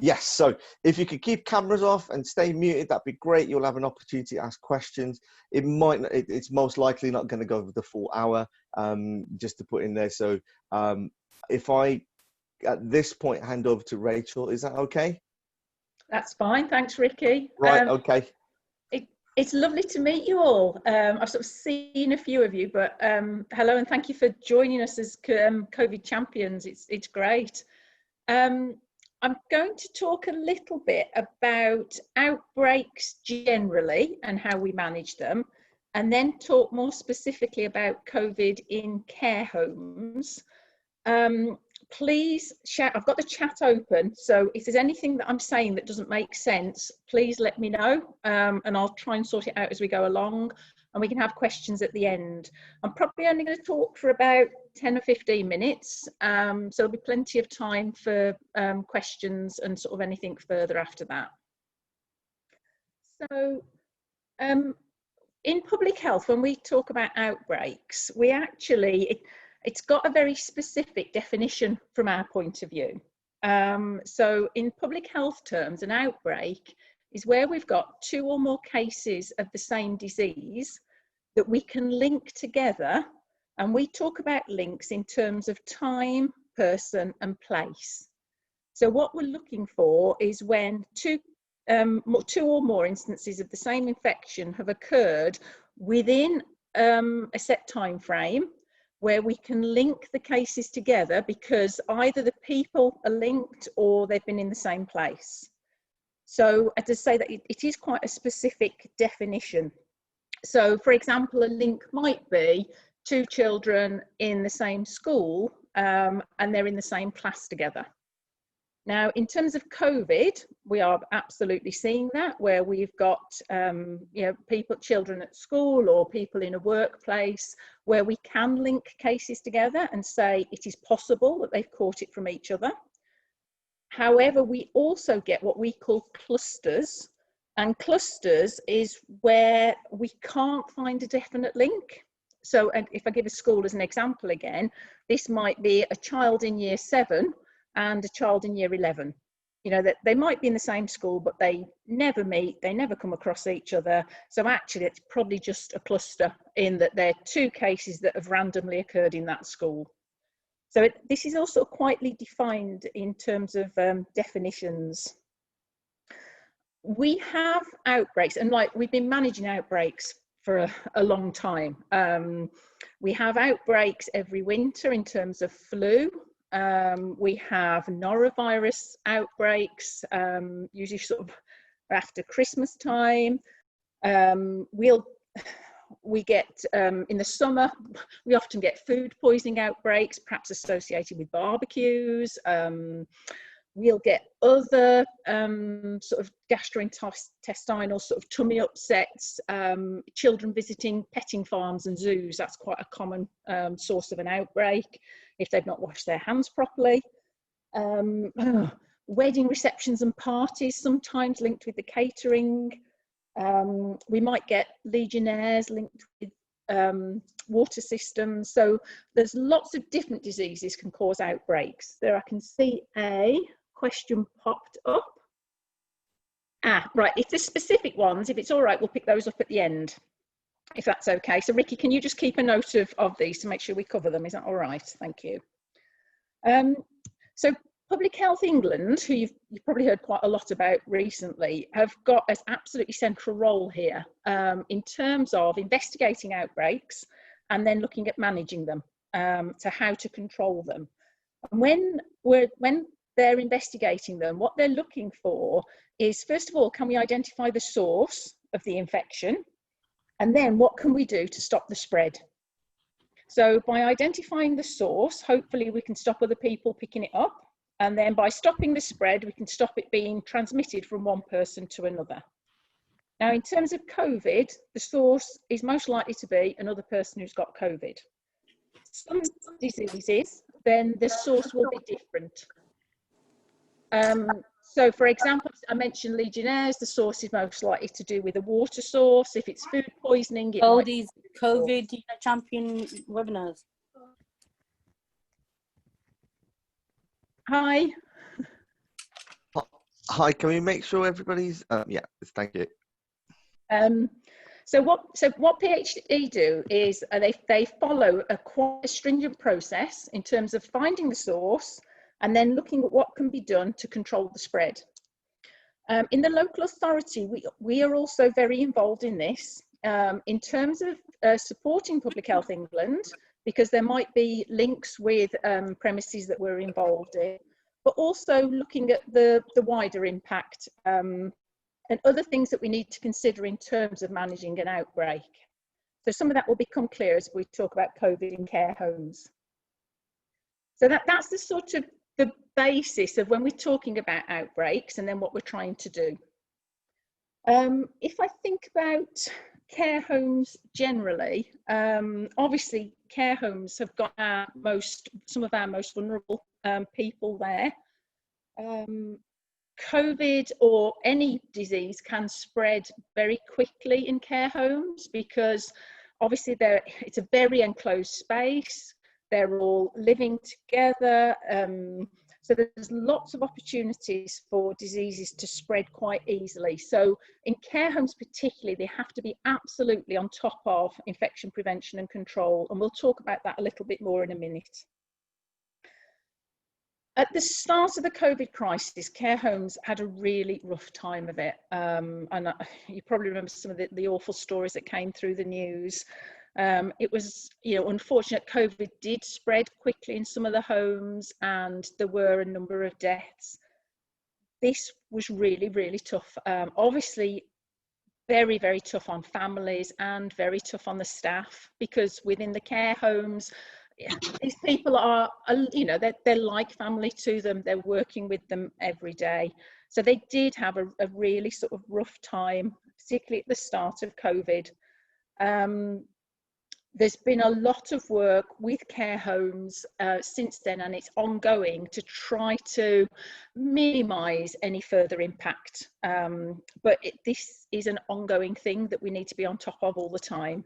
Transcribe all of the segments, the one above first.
Yes, so if you could keep cameras off and stay muted, that'd be great. You'll have an opportunity to ask questions. It's most likely not going to go over the full hour, just to put in there. So if I, at this point, hand over to Rachel, is that okay? That's fine. Thanks, Ricky. Right, okay. It's lovely to meet you all. I've sort of seen a few of you, but hello and thank you for joining us as COVID champions. It's great. I'm going to talk a little bit about outbreaks generally and how we manage them, and then talk more specifically about COVID in care homes. Please share. I've got the chat open, so if there's anything that I'm saying that doesn't make sense, please let me know, and I'll try and sort it out as we go along, and we can have questions at the end. I'm probably only going to talk for about 10 or 15 minutes, so there'll be plenty of time for questions and sort of anything further after that. So in public health, when we talk about outbreaks, we actually, it's got a very specific definition from our point of view. So in public health terms, an outbreak is where we've got 2 or more cases of the same disease that we can link together, and we talk about links in terms of time, person and place. So what we're looking for is when 2 or more instances of the same infection have occurred within a set time frame, where we can link the cases together because either the people are linked or they've been in the same place. So to say that it is quite a specific definition. So for example, a link might be 2 children in the same school and they're in the same class together. Now, in terms of COVID, we are absolutely seeing that, where we've got children at school or people in a workplace, where we can link cases together and say it is possible that they've caught it from each other. However, we also get what we call clusters, and clusters is where we can't find a definite link. So, and if I give a school as an example again, this might be a child in year 7 and a child in year 11. You know, that they might be in the same school, but they never meet, they never come across each other. So actually it's probably just a cluster in that they're 2 cases that have randomly occurred in that school. So this is also quite defined in terms of definitions. We have outbreaks, and like we've been managing outbreaks for a long time. We have outbreaks every winter in terms of flu. We have norovirus outbreaks, usually sort of after Christmas time. We get, in the summer, we often get food poisoning outbreaks, perhaps associated with barbecues. We'll get other sort of gastrointestinal sort of tummy upsets, children visiting petting farms and zoos. That's quite a common source of an outbreak if they've not washed their hands properly. Wedding receptions and parties, sometimes linked with the catering. We might get Legionnaires linked with water systems. So there's lots of different diseases can cause outbreaks. There I can see a question popped up. Right, if there's specific ones, if it's all right, we'll pick those up at the end, if that's okay. So Ricky, can you just keep a note of these to make sure we cover them? Is that all right? Thank you. So Public Health England, who you've probably heard quite a lot about recently, have got an absolutely central role here in terms of investigating outbreaks and then looking at managing them, to how to control them. And when they're investigating them, what they're looking for is, first of all, can we identify the source of the infection? And then what can we do to stop the spread? So by identifying the source, hopefully we can stop other people picking it up. And then by stopping the spread, we can stop it being transmitted from one person to another. Now, in terms of COVID, the source is most likely to be another person who's got COVID. Some diseases, then the source will be different. So for example, I mentioned Legionnaires, the source is most likely to do with a water source. If it's food poisoning, it might these COVID champion webinars. Hi. Hi, can we make sure everybody's, yeah, thank you. So what PhD do is they follow a quite stringent process in terms of finding the source and then looking at what can be done to control the spread. In the local authority, we are also very involved in this in terms of supporting Public Health England, because there might be links with premises that we're involved in, but also looking at the wider impact and other things that we need to consider in terms of managing an outbreak. So some of that will become clear as we talk about COVID in care homes. So that's the sort of the basis of when we're talking about outbreaks and then what we're trying to do. If I think about care homes generally, obviously care homes have got some of our most vulnerable people there. COVID or any disease can spread very quickly in care homes because obviously it's a very enclosed space. They're all living together. So there's lots of opportunities for diseases to spread quite easily. So in care homes particularly, they have to be absolutely on top of infection prevention and control. And we'll talk about that a little bit more in a minute. At the start of the COVID crisis, care homes had a really rough time of it. And you probably remember some of the awful stories that came through the news. It was, unfortunate. COVID did spread quickly in some of the homes and there were a number of deaths. This was really, really tough. Obviously, very, very tough on families and very tough on the staff, because within the care homes, these people are, they're like family to them. They're working with them every day. So they did have a really sort of rough time, particularly at the start of COVID. There's been a lot of work with care homes since then, and it's ongoing to try to minimise any further impact. But this is an ongoing thing that we need to be on top of all the time.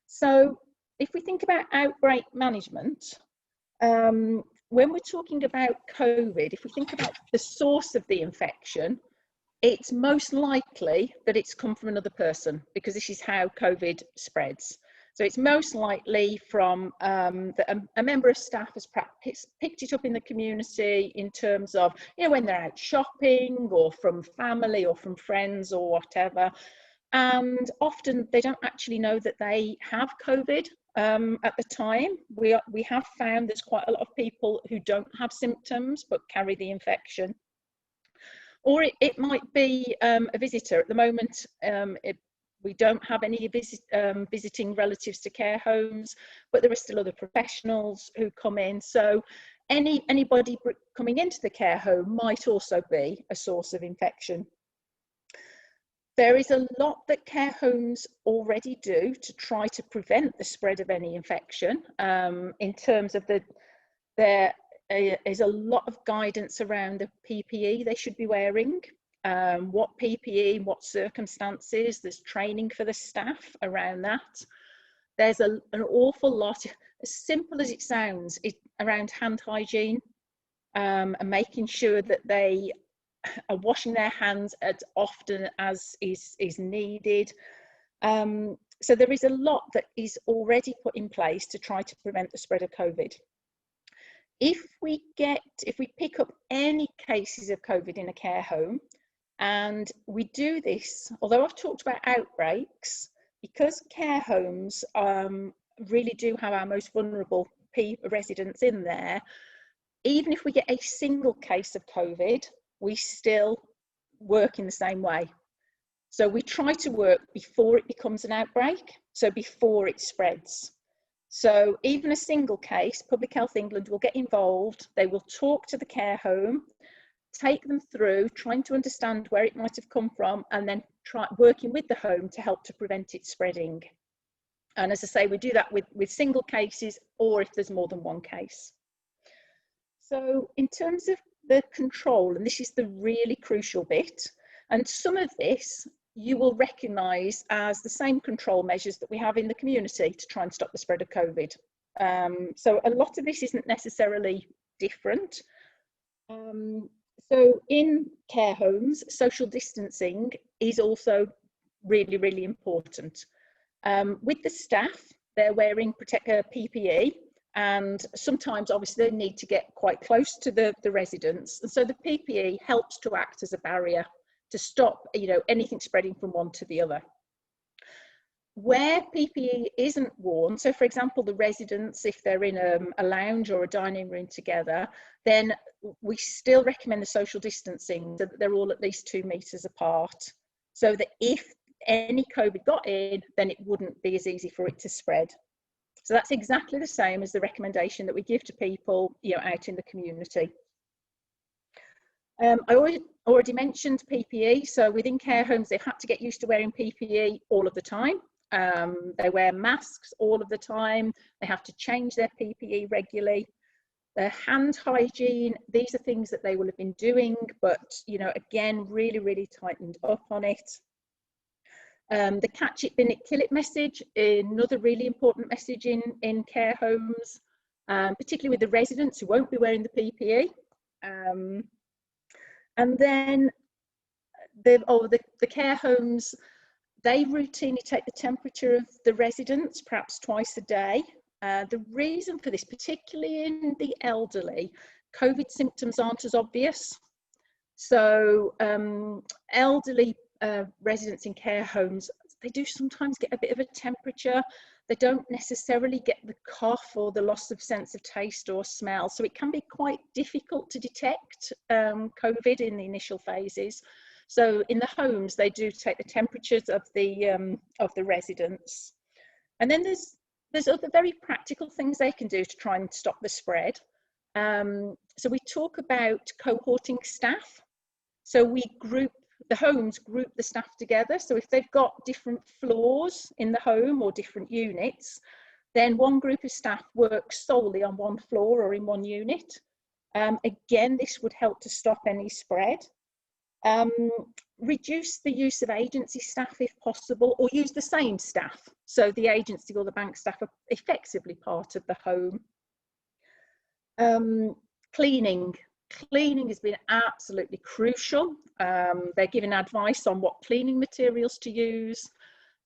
So if we think about outbreak management, when we're talking about COVID, if we think about the source of the infection, it's most likely that it's come from another person, because this is how COVID spreads. So it's most likely from a member of staff has picked it up in the community in terms of, when they're out shopping, or from family or from friends or whatever. And often they don't actually know that they have COVID at the time. We have found there's quite a lot of people who don't have symptoms but carry the infection. Or it might be a visitor. At the moment, we don't have any visiting relatives to care homes, but there are still other professionals who come in. So anybody coming into the care home might also be a source of infection. There is a lot that care homes already do to try to prevent the spread of any infection. In terms of there is a lot of guidance around the PPE they should be wearing, what PPE, what circumstances. There's training for the staff around that. There's an awful lot, as simple as it sounds, around hand hygiene and making sure that they are washing their hands as often as is needed. So there is a lot that is already put in place to try to prevent the spread of COVID. If we pick up any cases of COVID in a care home, and we do this, although I've talked about outbreaks, because care homes really do have our most vulnerable residents in there, even if we get a single case of COVID, we still work in the same way. So we try to work before it becomes an outbreak, so before it spreads. So even a single case, Public Health England will get involved. They will talk to the care home, take them through, trying to understand where it might have come from, and then working with the home to help to prevent it spreading. And as I say, we do that with single cases, or if there's more than one case. So in terms of the control, and this is the really crucial bit, and some of this you will recognise as the same control measures that we have in the community to try and stop the spread of COVID. So a lot of this isn't necessarily different. So in care homes, social distancing is also really, really important. With the staff, they're wearing PPE, and sometimes obviously they need to get quite close to the residents. And so the PPE helps to act as a barrier to stop, anything spreading from one to the other. Where PPE isn't worn, so for example, the residents, if they're in a lounge or a dining room together, then we still recommend the social distancing so that they're all at least 2 meters apart, so that if any COVID got in, then it wouldn't be as easy for it to spread. So that's exactly the same as the recommendation that we give to people, out in the community. I already mentioned PPE. So within care homes, they've had to get used to wearing PPE all of the time. They wear masks all of the time. They have to change their PPE regularly. Their hand hygiene, these are things that they will have been doing, but, again, really, really tightened up on it. The catch it, bin it, kill it message, another really important message in care homes, particularly with the residents who won't be wearing the PPE. And then the care homes, they routinely take the temperature of the residents, perhaps twice a day. The reason for this, particularly in the elderly, COVID symptoms aren't as obvious. So elderly residents in care homes, they do sometimes get a bit of a temperature. They don't necessarily get the cough or the loss of sense of taste or smell. So it can be quite difficult to detect COVID in the initial phases. So in the homes, they do take the temperatures of the residents. And then there's other very practical things they can do to try and stop the spread. So we talk about cohorting staff. So the homes group the staff together. So if they've got different floors in the home or different units, then one group of staff works solely on one floor or in one unit. Again, this would help to stop any spread. Reduce the use of agency staff if possible, or use the same staff. So the agency or the bank staff are effectively part of the home. Cleaning has been absolutely crucial. They're giving advice on what cleaning materials to use,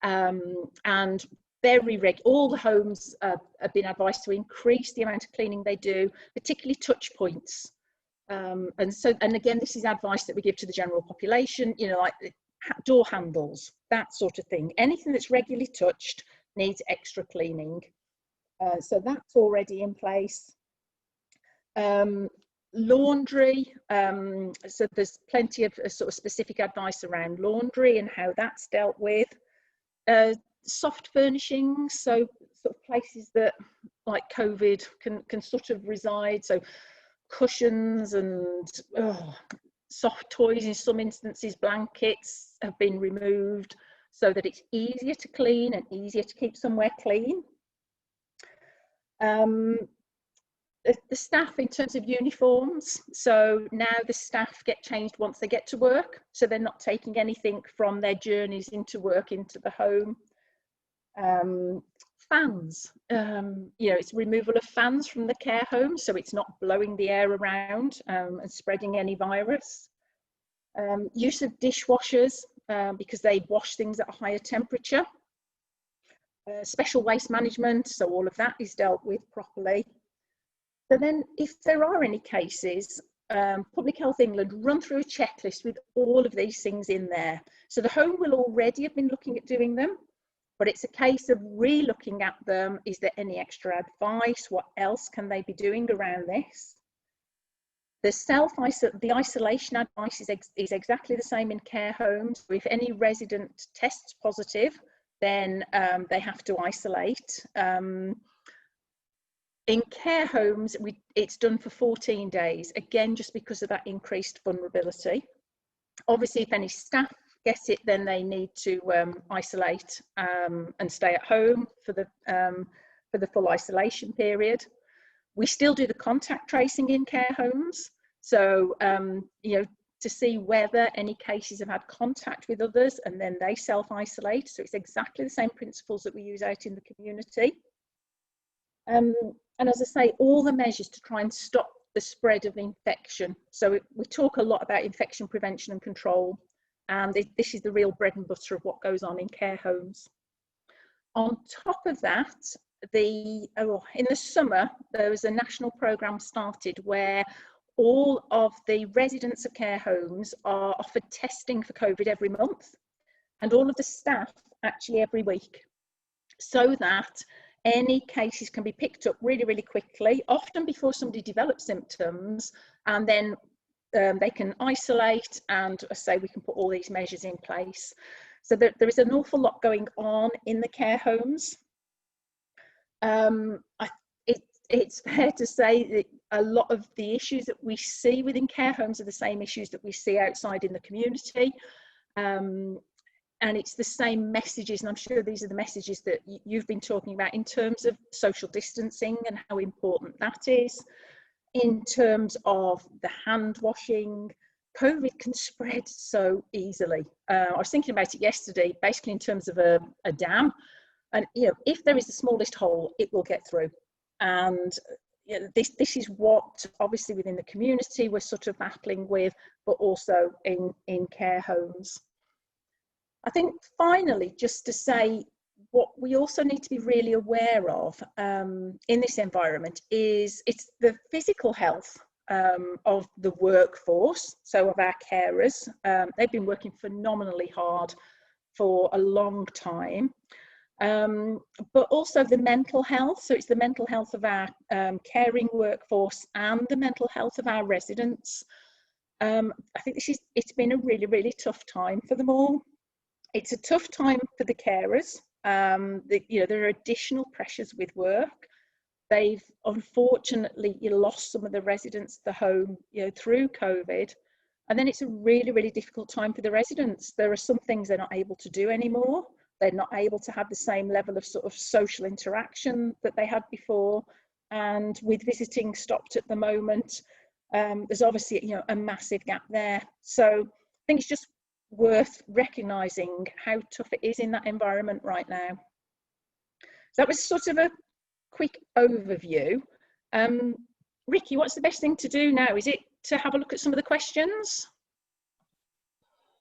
and all the homes have been advised to increase the amount of cleaning they do, particularly touch points. And again, this is advice that we give to the general population, like door handles, that sort of thing. Anything that's regularly touched needs extra cleaning. So that's already in place. Laundry, so there's plenty of sort of specific advice around laundry and how that's dealt with. Soft furnishings, so sort of places that, like COVID, can sort of reside. So cushions and soft toys, in some instances blankets, have been removed so that it's easier to clean and easier to keep somewhere clean. The staff, in terms of uniforms, so now the staff get changed once they get to work, so they're not taking anything from their journeys into work into the home. Fans, it's removal of fans from the care home, so it's not blowing the air around and spreading any virus. Use of dishwashers, because they wash things at a higher temperature. Special waste management, so all of that is dealt with properly. So then, if there are any cases, Public Health England run through a checklist with all of these things in there. So the home will already have been looking at doing them, but it's a case of re-looking at them. Is there any extra advice? What else can they be doing around this? The isolation advice is exactly the same in care homes. So if any resident tests positive, then they have to isolate. In care homes, it's done for 14 days, again, just because of that increased vulnerability. Obviously, if any staff get it, then they need to isolate and stay at home for the full isolation period. We still do the contact tracing in care homes. So, to see whether any cases have had contact with others, and then they self-isolate. So it's exactly the same principles that we use out in the community. And as I say, all the measures to try and stop the spread of infection. So we talk a lot about infection prevention and control, and this is the real bread and butter of what goes on in care homes. On top of that, in the summer, there was a national programme started where all of the residents of care homes are offered testing for COVID every month, and all of the staff actually every week, so that any cases can be picked up really, really quickly, often before somebody develops symptoms, and then they can isolate, and as I say, we can put all these measures in place. So there is an awful lot going on in the care homes. It's fair to say that a lot of the issues that we see within care homes are the same issues that we see outside in the community. And it's the same messages, and I'm sure these are the messages that you've been talking about in terms of social distancing and how important that is, in terms of the hand washing. COVID can spread so easily. I was thinking about it yesterday, basically in terms of a dam, and if there is the smallest hole, it will get through. And this is what obviously within the community we're sort of battling with, but also in care homes. I think finally, just to say, what we also need to be really aware of in this environment is it's the physical health of the workforce, so of our carers. They've been working phenomenally hard for a long time, but also the mental health. So it's the mental health of our caring workforce and the mental health of our residents. I think it's been a really, really tough time for them all. It's a tough time for the carers. There are additional pressures with work. They've unfortunately lost some of the residents of the home through COVID, and then it's a really, really difficult time for the residents. There are some things they're not able to do anymore. They're not able to have the same level of sort of social interaction that they had before, and with visiting stopped at the moment, there's obviously a massive gap there. So I think it's just worth recognising how tough it is in that environment right now. So that was sort of a quick overview. Ricky, what's the best thing to do now? Is it to have a look at some of the questions?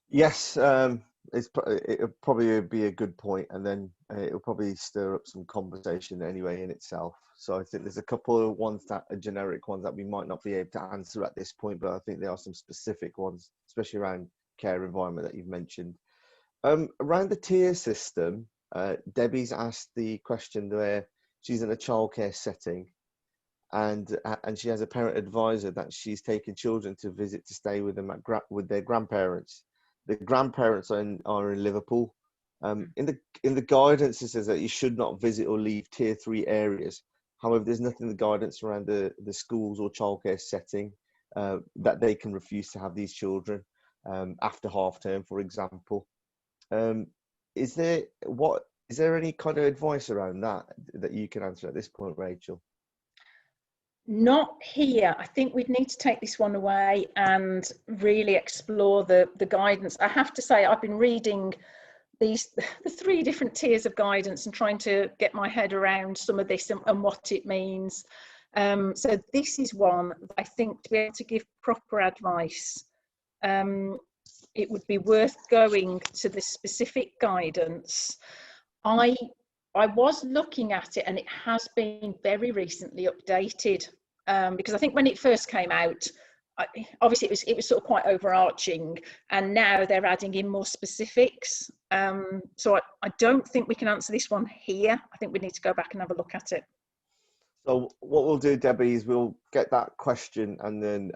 Yes, it'll probably be a good point, and then it'll probably stir up some conversation anyway in itself. So I think there's a couple of ones that are generic ones that we might not be able to answer at this point, but I think there are some specific ones, especially around care environment that you've mentioned. Around the tier system, Debbie's asked the question where she's in a childcare setting, and she has a parent advisor that she's taking children to visit to stay with them with their grandparents. The grandparents are in Liverpool. In the guidance, it says that you should not visit or leave tier 3 areas. However, there's nothing in the guidance around the schools or childcare setting that they can refuse to have these children after half term, for example. Is there any kind of advice around that you can answer at this point, Rachel? Not here. I think we'd need to take this one away and really explore the guidance. I have to say, I've been reading the 3 different tiers of guidance and trying to get my head around some of this and what it means. So this is one I think, to be able to give proper advice, it would be worth going to the specific guidance. I was looking at it, and it has been very recently updated, because I think when it first came out, obviously it was sort of quite overarching, and now they're adding in more specifics. So I don't think we can answer this one here. I think we need to go back and have a look at it. So what we'll do, Debbie, is we'll get that question and then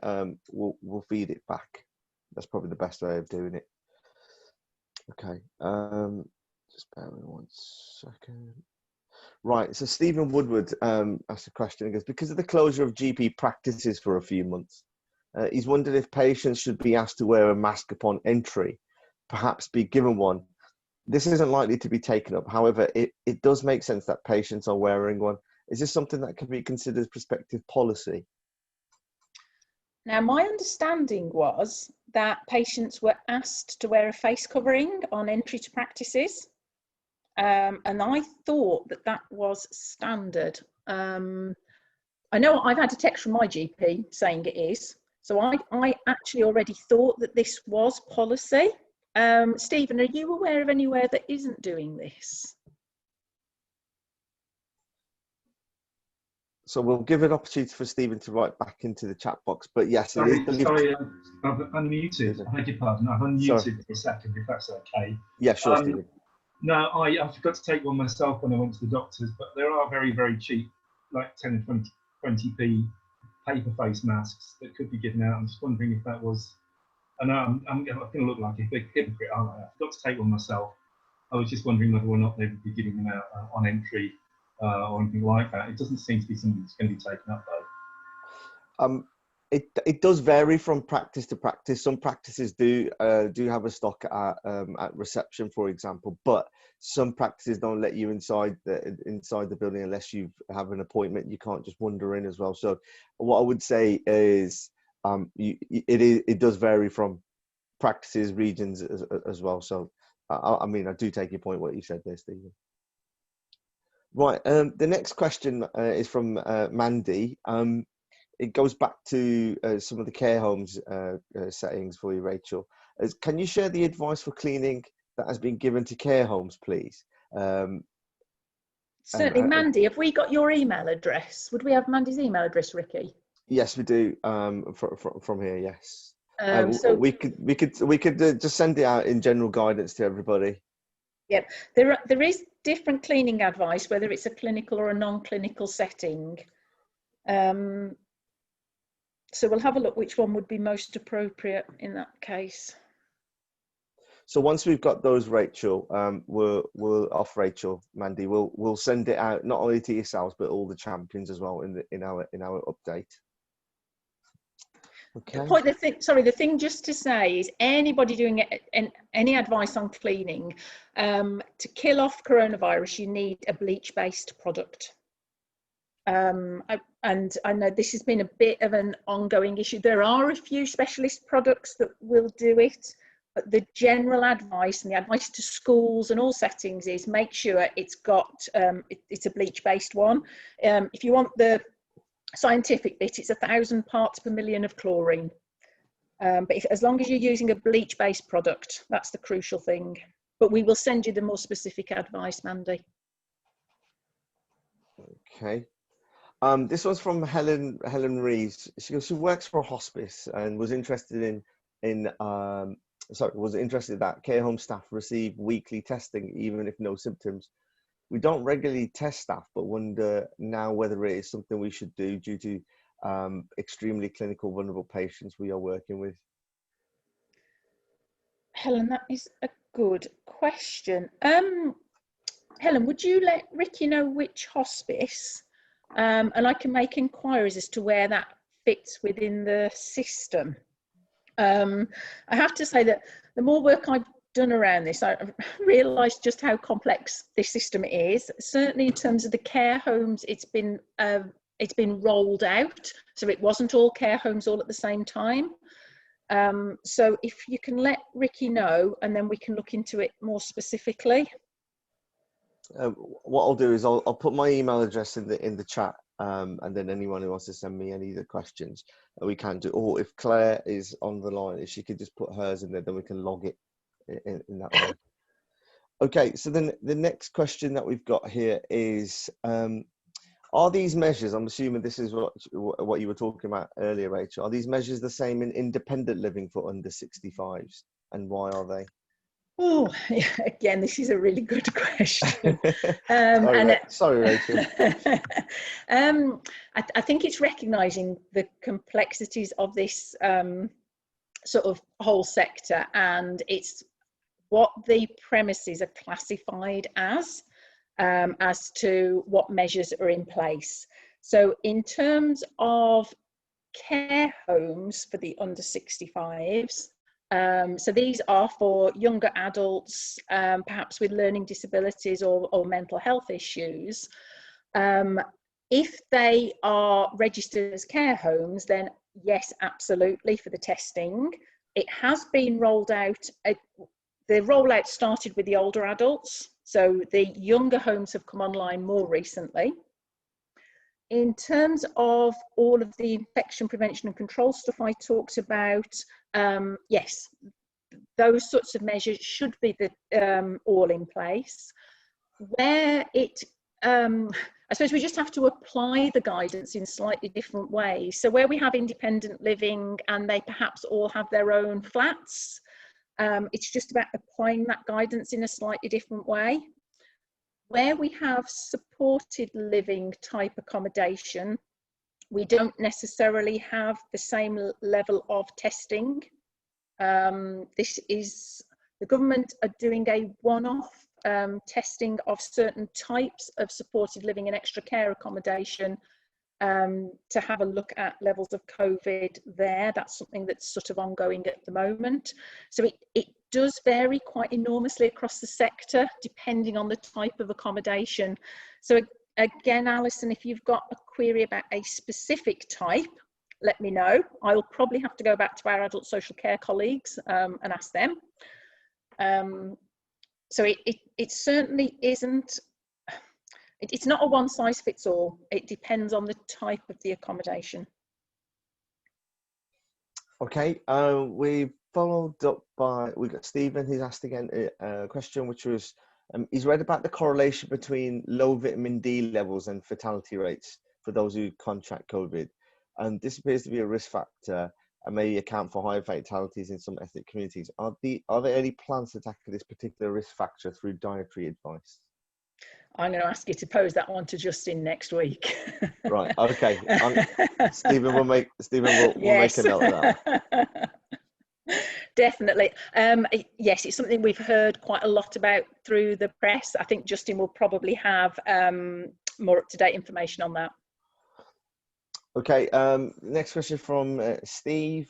we'll feed it back. That's probably the best way of doing it. Okay. Just bear with me 1 second. Right, so Stephen Woodward asked a question. He goes, because of the closure of GP practices for a few months, he's wondered if patients should be asked to wear a mask upon entry, perhaps be given one. This isn't likely to be taken up. However, it does make sense that patients are wearing one. Is this something that can be considered prospective policy? Now, my understanding was that patients were asked to wear a face covering on entry to practices. And I thought that was standard. I know I've had a text from my GP saying it is. So I actually already thought that this was policy. Stephen, are you aware of anywhere that isn't doing this? So we'll give an opportunity for Stephen to write back into the chat box. But yes, it is Sorry, believed. sorry, I've unmuted. I beg your pardon. I've unmuted for a second, if that's okay. Yeah, sure, Stephen. No, I forgot to take one myself when I went to the doctors, but there are very, very cheap, like 10 or 20p paper face masks that could be given out. I'm just wondering if that was, I know I'm going to look like a big hypocrite, aren't I? I forgot to take one myself. I was just wondering whether or not they would be giving them out on entry or anything like that. It doesn't seem to be something that's going to be taken up though. It does vary from practice to practice. Some practices do have a stock at reception, for example, but some practices don't let you inside the building unless you have an appointment. You can't just wander in as well. So what I would say is it does vary from practices, regions as well. So I mean, I do take your point what you said there, Stephen. Right. The next question is from Mandy. It goes back to some of the care homes settings for you, Rachel. Can you share the advice for cleaning that has been given to care homes, please? Certainly, Mandy, have we got your email address? Would we have Mandy's email address, Ricky? Yes, we do. From here, yes. So we could just send it out in general guidance to everybody. Yep, there is different cleaning advice, whether it's a clinical or a non-clinical setting. So we'll have a look which one would be most appropriate in that case. So once we've got those, Rachel, Mandy, we'll send it out not only to yourselves but all the champions as well in our update. Okay. The thing just to say is anybody doing any advice on cleaning, to kill off coronavirus, you need a bleach-based product. And I know this has been a bit of an ongoing issue. There are a few specialist products that will do it, but the general advice and the advice to schools and all settings is make sure it's got it's a bleach-based one. If you want the scientific bit, it's 1,000 parts per million of chlorine. But as long as you're using a bleach-based product, that's the crucial thing. But we will send you the more specific advice, Mandy. Okay. This one's from Helen Reeves. She works for a hospice and was interested was interested that care home staff receive weekly testing even if no symptoms. We don't regularly test staff, but wonder now whether it is something we should do due to extremely clinical vulnerable patients we are working with. Helen, that is a good question. Helen, would you let Ricky know which hospice? And I can make inquiries as to where that fits within the system. I have to say that the more work I've done around this, I realised just how complex this system is. Certainly in terms of the care homes, it's been rolled out, so it wasn't all care homes all at the same time. So if you can let Ricky know, and then we can look into it more specifically. What I'll do is I'll put my email address in the chat, and then anyone who wants to send me any of the questions we can do. Or if Claire is on the line, if she could just put hers in there, then we can log it in that way. Okay, so then the next question that we've got here is, are these measures, I'm assuming this is what you were talking about earlier, Rachel, are these measures the same in independent living for under 65s, and why are they? Oh, yeah, again, this is a really good question. Sorry, Rachel. I think it's recognising the complexities of this sort of whole sector, and it's what the premises are classified as to what measures are in place. So in terms of care homes for the under 65s, so these are for younger adults, perhaps with learning disabilities or mental health issues. If they are registered as care homes, then yes, absolutely, for the testing. It has been rolled out. The rollout started with the older adults, so the younger homes have come online more recently. In terms of all of the infection prevention and control stuff I talked about, yes, those sorts of measures should be all in place. Where it, I suppose we just have to apply the guidance in slightly different ways. So where we have independent living and they perhaps all have their own flats, it's just about applying that guidance in a slightly different way. Where we have supported living type accommodation, we don't necessarily have the same level of testing. This is, the government are doing a one-off testing of certain types of supported living and extra care accommodation to have a look at levels of COVID there. That's something that's sort of ongoing at the moment. So it does vary quite enormously across the sector, depending on the type of accommodation. So again, Alison, if you've got a query about a specific type, let me know. I'll probably have to go back to our adult social care colleagues and ask them. So it certainly isn't, it's not a one size fits all. It depends on the type of the accommodation. Okay, we followed up by, we got Stephen, who's asked again a question, which was, he's read about the correlation between low vitamin D levels and fatality rates for those who contract COVID. And this appears to be a risk factor and may account for higher fatalities in some ethnic communities. Are there any plans to tackle this particular risk factor through dietary advice? I'm going to ask you to pose that one to Justin next week. Right. Okay. Stephen will make make a note of that. Definitely. Yes, it's something we've heard quite a lot about through the press. I think Justin will probably have more up-to-date information on that. Okay. Next question from Steve.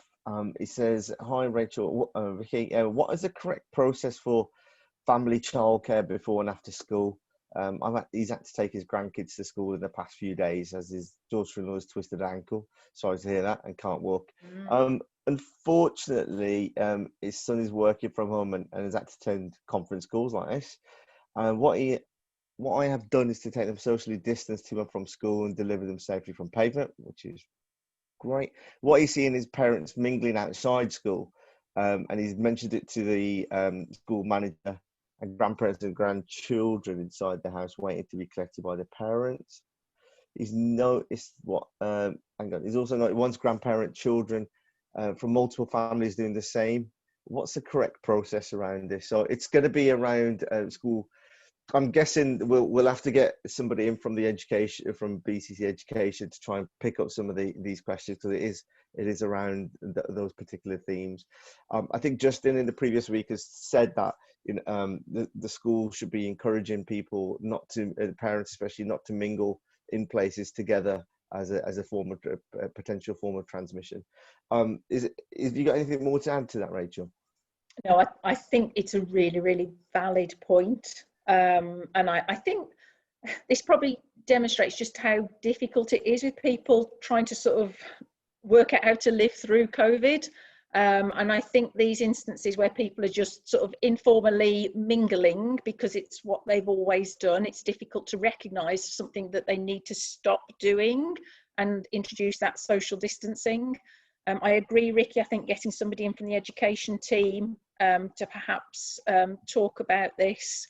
He says, "Hi Rachel, Vicky. What is the correct process for family childcare before and after school? He's had to take his grandkids to school in the past few days as his daughter-in-law has twisted her ankle. Sorry to hear that, and can't walk. Unfortunately, his son is working from home and has had to attend conference calls like this. What I have done is to take them socially distanced to and from school and deliver them safely from pavement, which is great. What he's seeing is parents mingling outside school, and he's mentioned it to the school manager and grandparents and grandchildren inside the house waiting to be collected by the parents. He's noticed he's also noticed once grandparent children from multiple families doing the same. What's the correct process around this? So it's going to be around school. I'm guessing we'll have to get somebody in from the education, from BCC Education, to try and pick up some of these questions, because it is around those particular themes. I think Justin in the previous week has said that the school should be encouraging people not to, parents especially, not to mingle in places together as a form of a potential form of transmission. Have you got anything more to add to that, Rachel? No, I think it's a really, really valid point. And I think this probably demonstrates just how difficult it is with people trying to sort of work out how to live through COVID. And I think these instances where people are just sort of informally mingling because it's what they've always done, it's difficult to recognise something that they need to stop doing and introduce that social distancing. I agree, Ricky, I think getting somebody in from the education team to perhaps talk about this.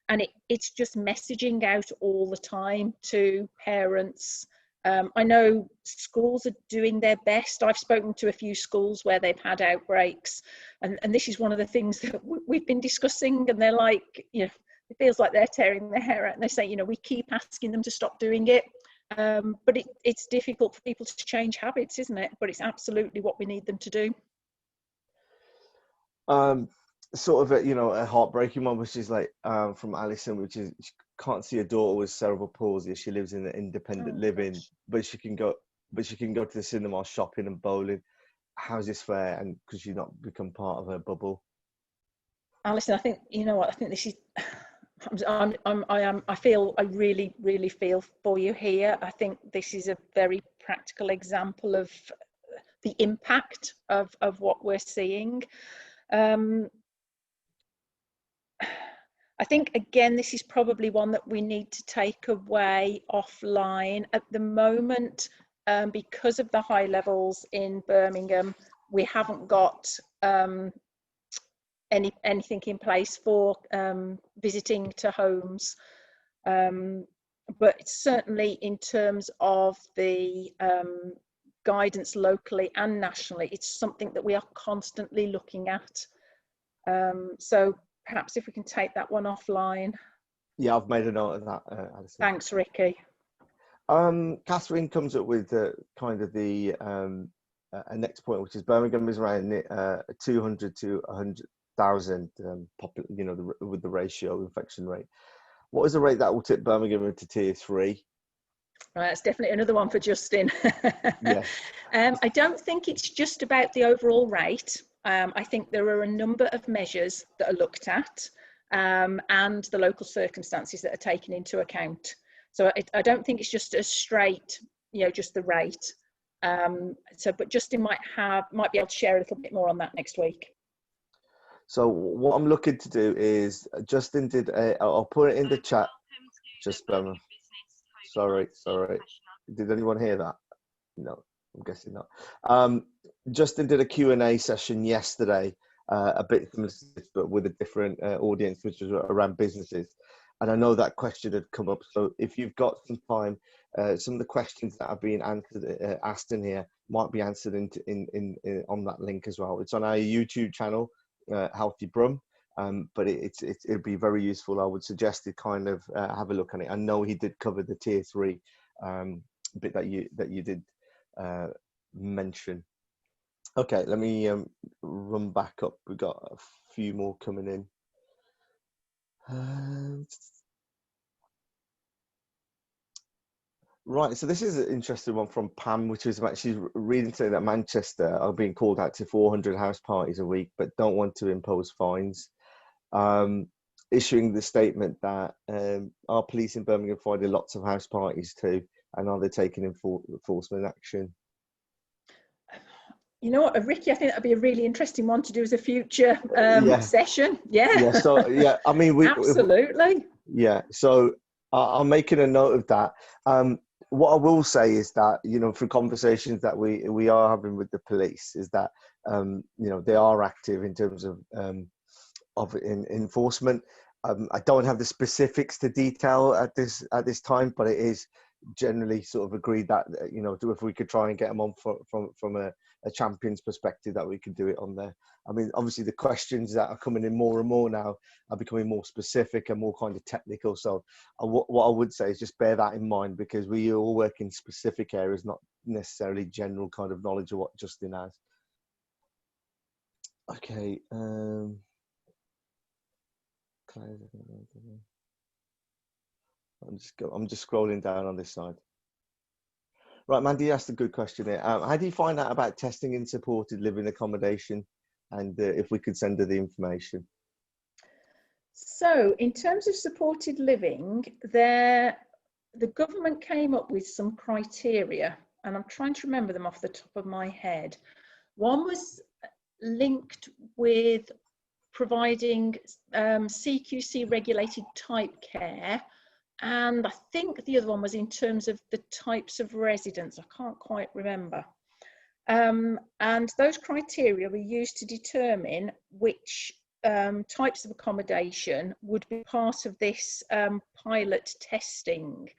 And it's just messaging out all the time to parents. I know schools are doing their best. I've spoken to a few schools where they've had outbreaks, and this is one of the things that we've been discussing, and they're like, it feels like they're tearing their hair out, and they say, we keep asking them to stop doing it, but it's difficult for people to change habits, isn't it? But it's absolutely what we need them to do. Sort of a heartbreaking one, which is like from Alison, which is she can't see her daughter with cerebral palsy. She lives in an independent living, but she can go to the cinema, shopping and bowling. How's this fair? And could she not become part of her bubble? Alison, I think I think this is. I really, really feel for you here. I think this is a very practical example of the impact of what we're seeing. I think, again, this is probably one that we need to take away offline. At the moment, because of the high levels in Birmingham, we haven't got anything in place for visiting to homes. But certainly in terms of the guidance locally and nationally, it's something that we are constantly looking at. So perhaps if we can take that one offline. Yeah, I've made a note of that, Alison. Thanks, Ricky. Catherine comes up with kind of the a next point, which is Birmingham is around 200 to 100,000, you know, with the ratio infection rate. What is the rate that will tip Birmingham into tier 3? That's definitely another one for Justin. Yes. I don't think it's just about the overall rate. I think there are a number of measures that are looked at and the local circumstances that are taken into account. So I don't think it's just a straight, you know, just the rate. But Justin might be able to share a little bit more on that next week. So what I'm looking to do is Justin did I'll put it in the chat. Just sorry. Did anyone hear that? No, I'm guessing not. Justin did a Q&A session yesterday, a bit similar, but with a different audience, which was around businesses. And I know that question had come up. So if you've got some time, some of the questions that are being asked in here might be answered in on that link as well. It's on our YouTube channel, Healthy Brum, but it'd be very useful. I would suggest to kind of have a look at it. I know he did cover the tier 3 bit that you did mention. Okay, let me run back up. We've got a few more coming in. Right, so this is an interesting one from Pam, which is about she's reading today that Manchester are being called out to 400 house parties a week, but don't want to impose fines. Issuing the statement that our police in Birmingham finding lots of house parties too, and are they taking enforcement action? You know what, Ricky, I think that'd be a really interesting one to do as a future session. Yeah. So yeah, I mean, absolutely. Yeah. So I'm making a note of that. What I will say is that, you know, through conversations that we are having with the police, is that you know, they are active in terms of enforcement. I don't have the specifics to detail at this time, but it is generally sort of agreed that, you know, if we could try and get them on from a champion's perspective, that we could do it on there. I mean, obviously the questions that are coming in more and more now are becoming more specific and more kind of technical. So what I would say is just bear that in mind, because we all work in specific areas, not necessarily general kind of knowledge of what Justin has. Okay. I'm just scrolling down on this side. Right, Mandy asked a good question here. How do you find out about testing in supported living accommodation, and if we could send her the information? So in terms of supported living, the government came up with some criteria, and I'm trying to remember them off the top of my head. One was linked with providing CQC regulated type care, and I think the other one was in terms of the types of residents. I can't quite remember. And those criteria were used to determine which types of accommodation would be part of this pilot testing.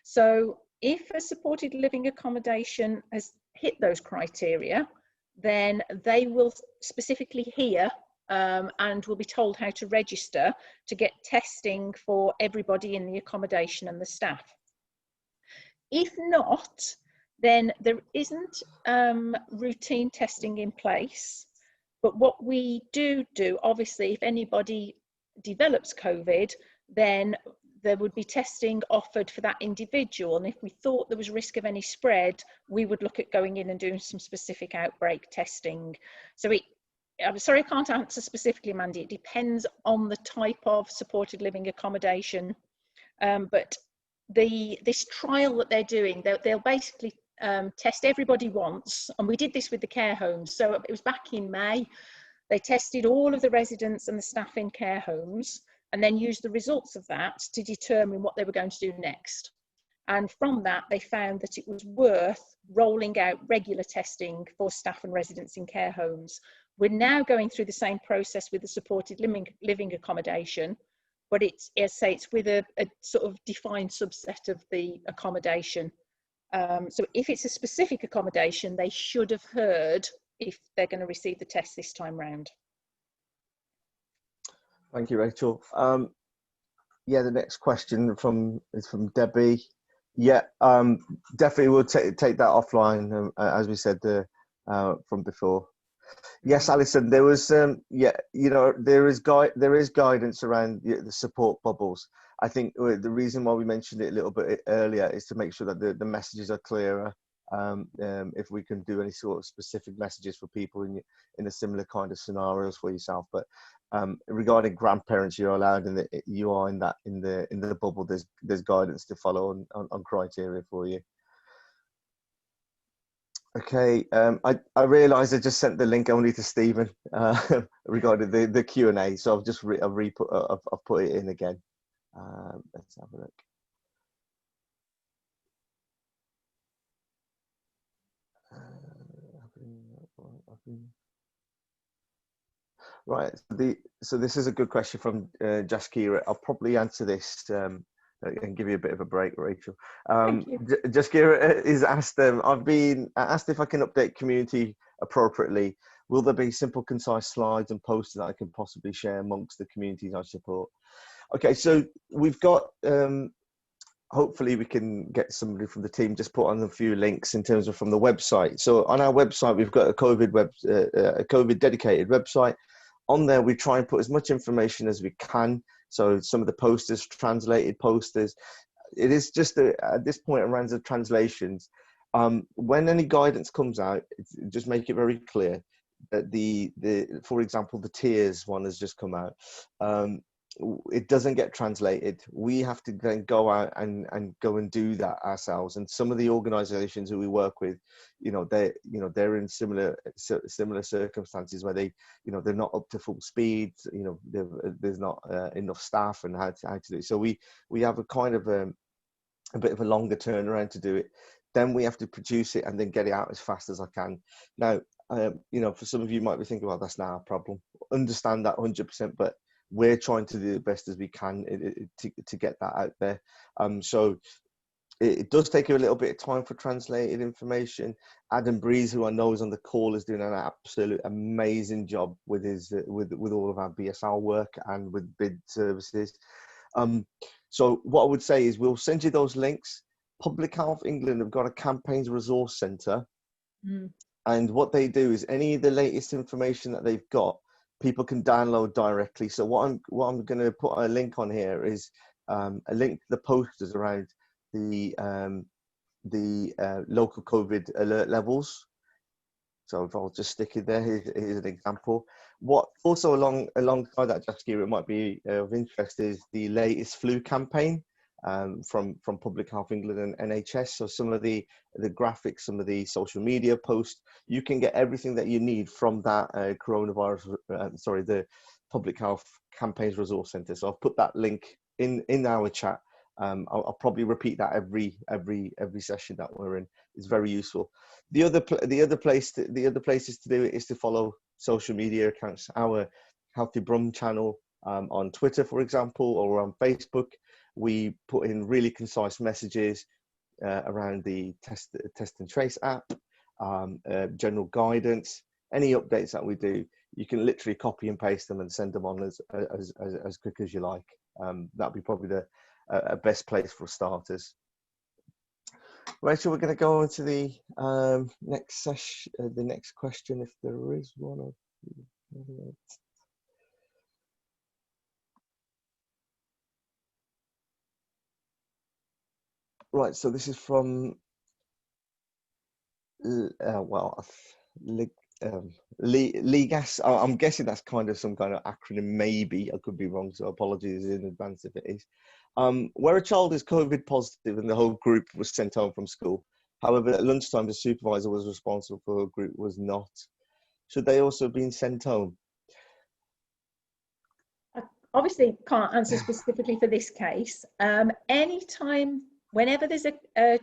So if a supported living accommodation has hit those criteria, then they will specifically hear and will be told how to register to get testing for everybody in the accommodation and the staff. If not, then there isn't routine testing in place. But what we do, obviously, if anybody develops COVID, then there would be testing offered for that individual. And if we thought there was risk of any spread, we would look at going in and doing some specific outbreak testing. So I'm sorry I can't answer specifically, Mandy. It depends on the type of supported living accommodation. But this trial that they're doing, they'll basically test everybody once. And we did this with the care homes. So it was back in May. They tested all of the residents and the staff in care homes. and then use the results of that to determine what they were going to do next. And from that, they found that it was worth rolling out regular testing for staff and residents in care homes. We're now going through the same process with the supported living accommodation, but it's, as I say, it's with a sort of defined subset of the accommodation. So if it's a specific accommodation, they should have heard if they're going to receive the test this time round. Thank you, Rachel. Yeah, the next question is from Debbie. Yeah, definitely we'll take that offline, as we said from before. Yes, Alison, there was yeah, you know, there is guidance around the support bubbles. I think the reason why we mentioned it a little bit earlier is to make sure that the messages are clearer. If we can do any sort of specific messages for people in a similar kind of scenarios for yourself, but regarding grandparents, you're allowed in the bubble. There's guidance to follow on criteria for you. Okay, I realised I just sent the link only to Stephen regarding the Q&A, so I've just I've put it in again. Let's have a look. Right, so this is a good question from Jaskira. I'll probably answer this and give you a bit of a break, Rachel. Jaskira is asked, I've been asked if I can update community appropriately. Will there be simple, concise slides and posters that I can possibly share amongst the communities I support? Okay, so we've got, hopefully we can get somebody from the team just put on a few links in terms of from the website. So on our website, we've got a COVID dedicated website. On there, we try and put as much information as we can. So some of the posters, translated posters. It is just at this point around the translations. When any guidance comes out, just make it very clear that for example, the tiers one has just come out. It doesn't get translated. We have to then go out and go and do that ourselves. And some of the organisations who we work with, they're in similar circumstances where they're not up to full speed. There's not enough staff and how to do it. So we have a kind of a bit of a longer turnaround to do it. Then we have to produce it and then get it out as fast as I can. Now, for some of you might be thinking, well, that's not a problem. Understand that 100%, but we're trying to do the best as we can to get that out there. So it does take a little bit of time for translated information. Adam Breeze, who I know is on the call, is doing an absolute amazing job with with all of our BSL work and with bid services. So what I would say is we'll send you those links. Public Health England have got a campaigns resource centre. And what they do is any of the latest information that they've got, people can download directly. So what I'm going to put a link on here is a link to the posters around the local COVID alert levels. So if I'll just stick it there, here's an example. What also alongside that, Jaskira, it might be of interest is the latest flu campaign from Public Health England and NHS. So some of the graphics, some of the social media posts, you can get everything that you need from that the Public Health Campaigns Resource Centre. So I've put that link in our chat. I'll probably repeat that every session that we're in. It's very useful. The other places to do it is to follow social media accounts. Our Healthy Brum channel on Twitter, for example, or on Facebook. We put in really concise messages around the test and trace app, general guidance, any updates that we do. You can literally copy and paste them and send them on as quick as you like. That'd be probably the best place for starters. Rachel, we're going to go on to the next session, the next question, if there is one. Right, so this is from Ligas. I'm guessing that's kind of some kind of acronym, maybe. I could be wrong, so apologies in advance if it is. Where a child is COVID positive and the whole group was sent home from school. However, at lunchtime, the supervisor was responsible for a group was not. Should they also have been sent home? obviously can't answer specifically for this case. Anytime, whenever there's a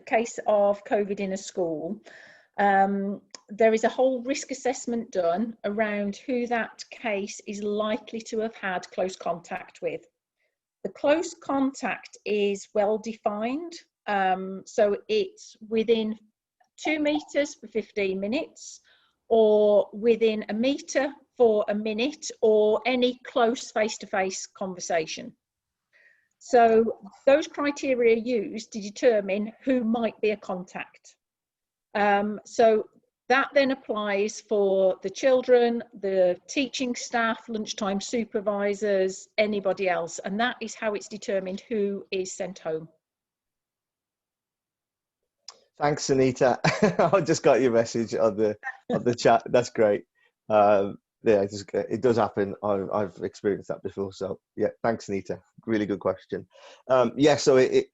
case of COVID in a school, there is a whole risk assessment done around who that case is likely to have had close contact with. The close contact is well defined, so it's within 2 meters for 15 minutes, or within a meter for a minute, or any close face-to-face conversation. So those criteria are used to determine who might be a contact. So that then applies for the children, the teaching staff, lunchtime supervisors, anybody else, and that is how it's determined who is sent home. Thanks, Anita. I just got your message on the chat. That's great. Yeah, it does happen. I've experienced that before. So yeah, thanks, Anita. Really good question. Yeah, so it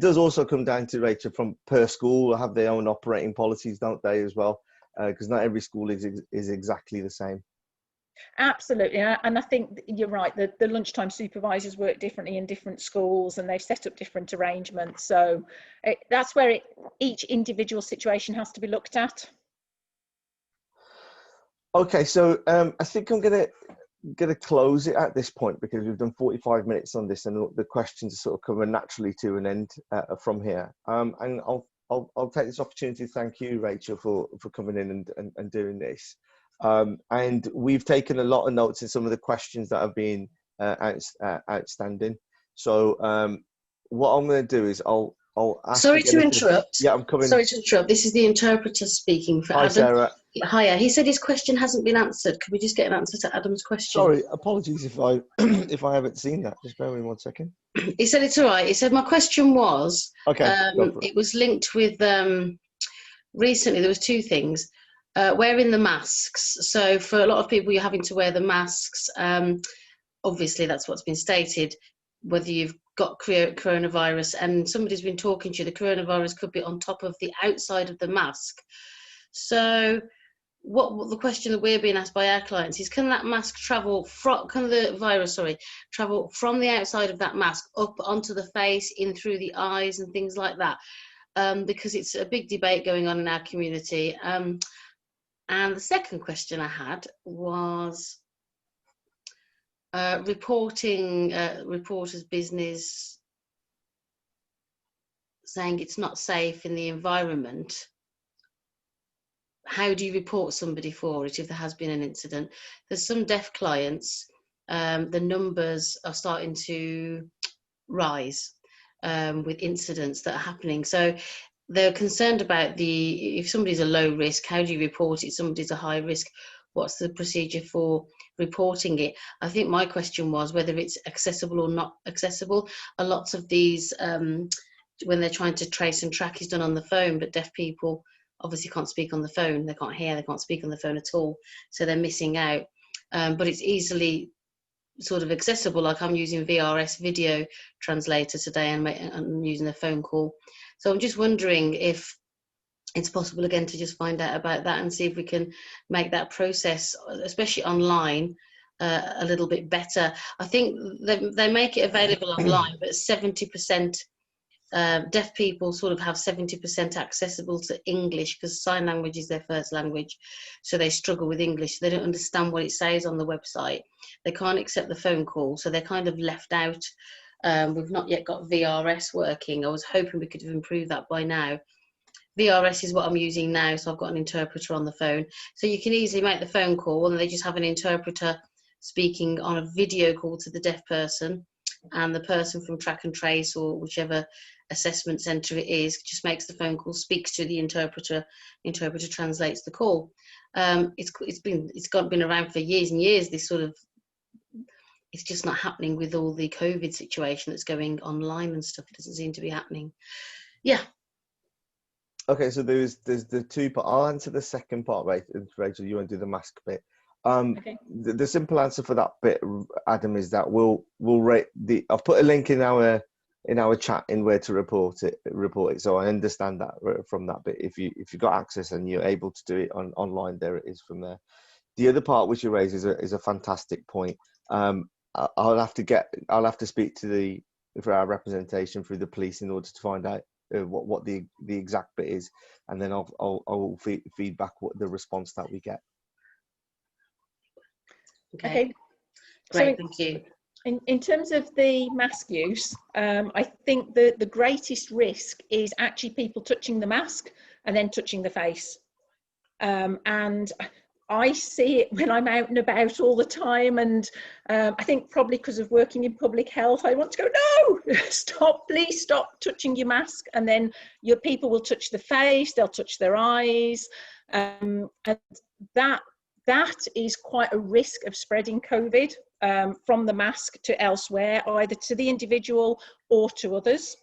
does also come down to, Rachel, from per school have their own operating policies, don't they, as well? Because not every school is exactly the same. Absolutely, and I think you're right. The lunchtime supervisors work differently in different schools, and they've set up different arrangements. So that's where each individual situation has to be looked at. Okay, so I think I'm gonna close it at this point, because we've done 45 minutes on this, and the questions are sort of coming naturally to an end from here. And I'll take this opportunity to thank you, Rachel, for coming in and doing this. And we've taken a lot of notes in some of the questions that have been outstanding. So what I'm going to do is I'll ask. Sorry to interrupt. Yeah, I'm coming. Sorry to interrupt. This is the interpreter speaking for Hi, Adam. Sarah. Hiya. He said his question hasn't been answered. Could we just get an answer to Adam's question? Sorry, apologies if I if I haven't seen that. Just bear with me 1 second. He said it's all right. He said my question was. Okay. It was linked with recently there was two things. Wearing the masks. So for a lot of people, you're having to wear the masks. Obviously, that's what's been stated. Whether you've got coronavirus, and somebody's been talking to you, the coronavirus could be on top of the outside of the mask. So what the question that we're being asked by our clients is, can that mask travel from, can the virus, travel from the outside of that mask up onto the face, in through the eyes and things like that? Because it's a big debate going on in our community. And the second question I had was reporters' business saying it's not safe in the environment. How do you report somebody for it if there has been an incident? There's some deaf clients, the numbers are starting to rise with incidents that are happening. So they're concerned about if somebody's a low risk, how do you report it? Somebody's a high risk, what's the procedure for reporting it? I think my question was whether it's accessible or not accessible. A lot of these, when they're trying to trace and track, is done on the phone, but deaf people obviously can't speak on the phone. They can't hear, they can't speak on the phone at all. So they're missing out. But it's easily sort of accessible. Like I'm using VRS video translator today, and I'm using a phone call. So I'm just wondering if it's possible again to just find out about that and see if we can make that process, especially online, a little bit better. I think they make it available online, but 70% deaf people sort of have 70% accessible to English, because sign language is their first language, so they struggle with English. They don't understand what it says on the website. They can't accept the phone call, so they're kind of left out. We've not yet got VRS working. I was hoping we could have improved that by now. VRS is what I'm using now, so I've got an interpreter on the phone. So you can easily make the phone call, and they just have an interpreter speaking on a video call to the deaf person, and the person from Track and Trace or whichever assessment centre it is just makes the phone call, speaks to the interpreter, interpreter translates the call. It's been around for years and years. This sort of, it's just not happening with all the COVID situation that's going online and stuff. It doesn't seem to be happening. Yeah. Okay, so there's the two part. I'll answer the second part, Rachel. You want to do the mask bit. Okay. The simple answer for that bit, Adam, is that we'll rate the. I've put a link in our chat in where to report it. So I understand that from that bit. If you've got access and you're able to do it online, there it is from there. The other part which you raise is a fantastic point. I'll have to speak to for our representation through the police in order to find out what the exact bit is, and then I'll feed back what the response that we get. Okay. Great, So thank you. in terms of the mask use, I think the greatest risk is actually people touching the mask and then touching the face. And I see it when I'm out and about all the time, and I think probably because of working in public health, I want to go, no, stop, please stop touching your mask. And then your people will touch the face, they'll touch their eyes, and that is quite a risk of spreading COVID from the mask to elsewhere, either to the individual or to others.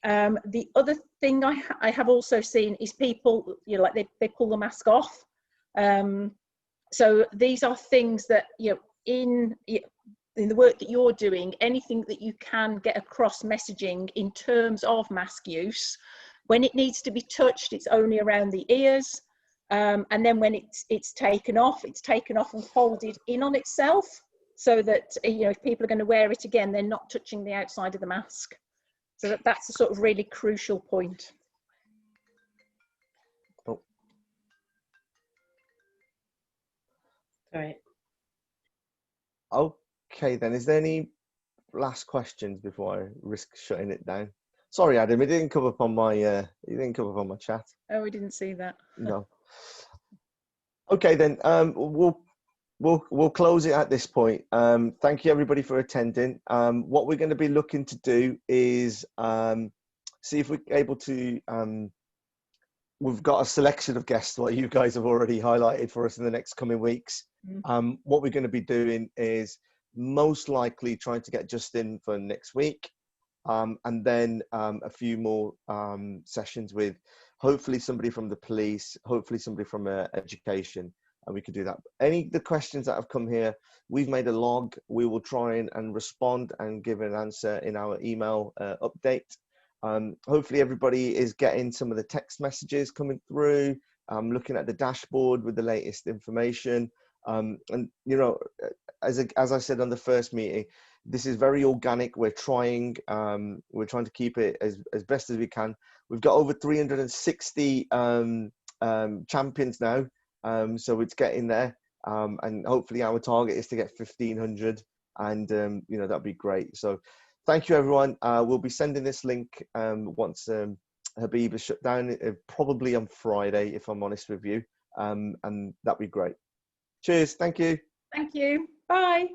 The other thing I have also seen is people, like they pull the mask off. So these are things that, in the work that you're doing, anything that you can get across messaging in terms of mask use, when it needs to be touched, it's only around the ears. And then when it's taken off and folded in on itself, so that, if people are going to wear it again, they're not touching the outside of the mask. So that's a sort of really crucial point. Oh. All right. Okay, then, is there any last questions before I risk shutting it down? Sorry, Adam, it didn't come up on my chat. Oh, we didn't see that. No. Okay, then, we'll close it at this point. Thank you, everybody, for attending. What we're going to be looking to do is see if we're able to. We've got a selection of guests, what you guys have already highlighted for us in the next coming weeks. What we're going to be doing is most likely trying to get Justin for next week, and then a few more sessions with hopefully somebody from the police, hopefully somebody from education, and we could do that. Any of the questions that have come here, we've made a log. We will try and respond and give an answer in our email update. Hopefully everybody is getting some of the text messages coming through, looking at the dashboard with the latest information. And, as I said on the first meeting, this is very organic. We're trying to keep it as best as we can. We've got over 360 champions now. So it's getting there. And hopefully our target is to get 1,500, and, that'd be great. So thank you, everyone. We'll be sending this link once Habib is shut down, probably on Friday, if I'm honest with you. And that'd be great. Cheers. Thank you. Thank you. Bye.